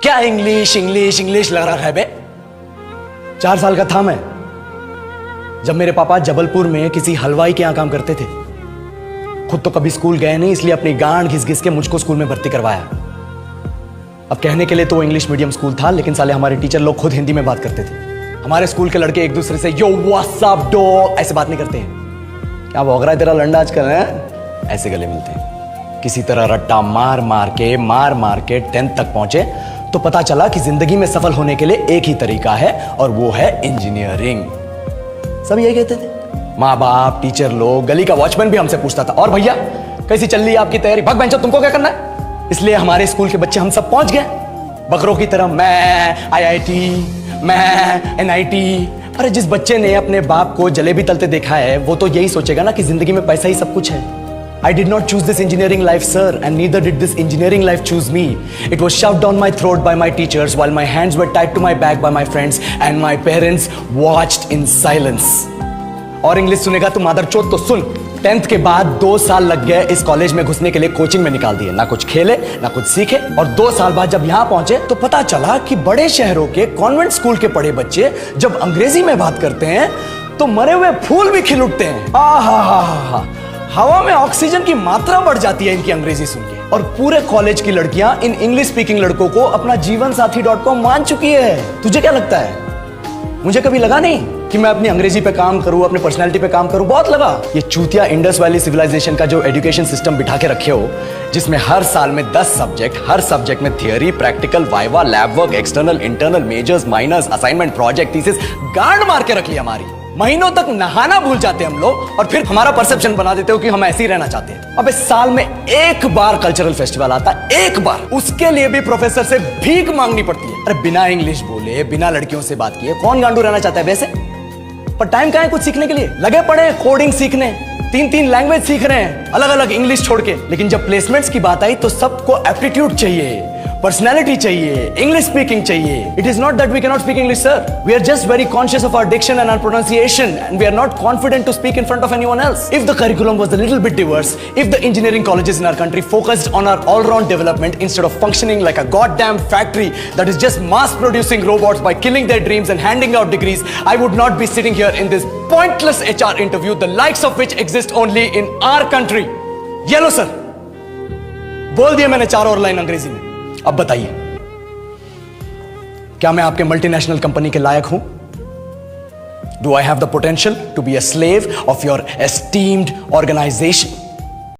क्या English English English लग रहा है बे? 4 साल का था मैं जब मेरे पापा जबलपुर में किसी हलवाई के यहां काम करते थे। खुद तो कभी स्कूल गए नहीं, इसलिए अपनी गांड घिस घिस के मुझको स्कूल में भर्ती करवाया। अब कहने के लिए तो वो इंग्लिश मीडियम स्कूल था, लेकिन साले हमारे टीचर लोग खुद हिंदी में बात करते थे। हमारे स्कूल के लड़के एक दूसरे से यो व्हाट्स अप डॉग ऐसे बात नहीं करते हैं। क्या भौंक रहा है तेरा लंडा आजकल है? ऐसे गले मिलते हैं। किसी तरह रट्टा मार मार के 10th तक पहुंचे तो पता चला कि जिंदगी में सफल होने के लिए एक ही तरीका है और वो है इंजीनियरिंग। सब यही कहते थे। माँ बाप, टीचर लोग, गली का वॉचमैन भी हमसे पूछता था, और भैया कैसी चल रही है आपकी तैयारी? भग बेंचो, तुमको क्या करना है? इसलिए हमारे स्कूल के बच्चे हम सब पहुंच गए बकरों की तरह। मैं IIT, मैं NIT। अरे जिस बच्चे ने अपने बाप को जलेबी तलते देखा है वो तो यही सोचेगा ना कि जिंदगी में पैसा ही सब कुछ है। I did not choose this engineering life, sir, and neither did this engineering life choose me. It was shoved down my throat by my teachers while my hands were tied to my back by my friends and my parents watched in silence. और English सुनेगा तू मादरचोद तो सुन। 10th के बाद 2 साल लग गए इस कॉलेज में घुसने के लिए, कोचिंग में निकाल दिए। ना कुछ खेले ना कुछ सीखे, और 2 साल बाद जब यहाँ पहुंचे तो पता चला कि बड़े शहरों के कॉन्वेंट स्कूल के पढ़े बच्चे जब अंग्रेजी में बात करते हैं तो मरे हुए फूल भी खिल उठते हैं। हा हवा में ऑक्सीजन की मात्रा बढ़ जाती है इनकी अंग्रेजी सुन के। और पूरे कॉलेज की लड़कियां इन इंग्लिश स्पीकिंग लड़कों को अपना जीवनसाथी.com मान चुकी है। तुझे क्या लगता है? मुझे कभी लगा नहीं कि मैं अपनी अंग्रेजी पे काम करूं, अपने पर्सनालिटी पे काम करूं। बहुत लगा। ये चूतिया इंडस वैली सिविलाइजेशन का जो एजुकेशन सिस्टम बिठा के रखे हो, जिसमें हर साल में 10 सब्जेक्ट, हर सब्जेक्ट में theory, practical, viva, lab work, external, internal, majors, minors, assignment, project, thesis, गांड मार के रख ली हमारी। महीनों तक नहाना भूल जाते हम लोग और फिर हमारा परसेप्शन बना देते हो कि हम ऐसे ही रहना चाहते हैं। अब इस साल में एक बार कल्चरल फेस्टिवल आता है, एक बार, उसके लिए भी प्रोफेसर से भीख मांगनी पड़ती है। अरे बिना इंग्लिश बोले, बिना लड़कियों से बात किए कौन गांडू रहना चाहता है वैसे? पर टाइम कहाँ है कुछ सीखने के लिए? लगे पड़े कोडिंग सीखने, 3 लैंग्वेज सीख रहे हैं अलग अलग इंग्लिश छोड़ के। लेकिन जब प्लेसमेंट्स की बात आई तो सबको एप्टीट्यूड चाहिए, पर्सनैलिटी चाहिए, इंग्लिश स्पीकिंग चाहिए। It is not that we can not speak English, sir. We are just very conscious of our diction and our pronunciation and we are not confident to speak in front of anyone else. If the curriculum was a little bit diverse, if the engineering colleges in our country focused on our all round development instead of functioning like a goddamn factory that is just mass producing robots by killing their dreams and handing out degrees, I would not be sitting here in this pointless HR interview, the likes of which exist only in our country. ये लो sir, बोल दिया मैंने 4 और line अंग्रेजी में। अब बताइए, क्या मैं आपके मल्टीनेशनल कंपनी के लायक हूं? Do I have the potential to be a slave of your esteemed organization?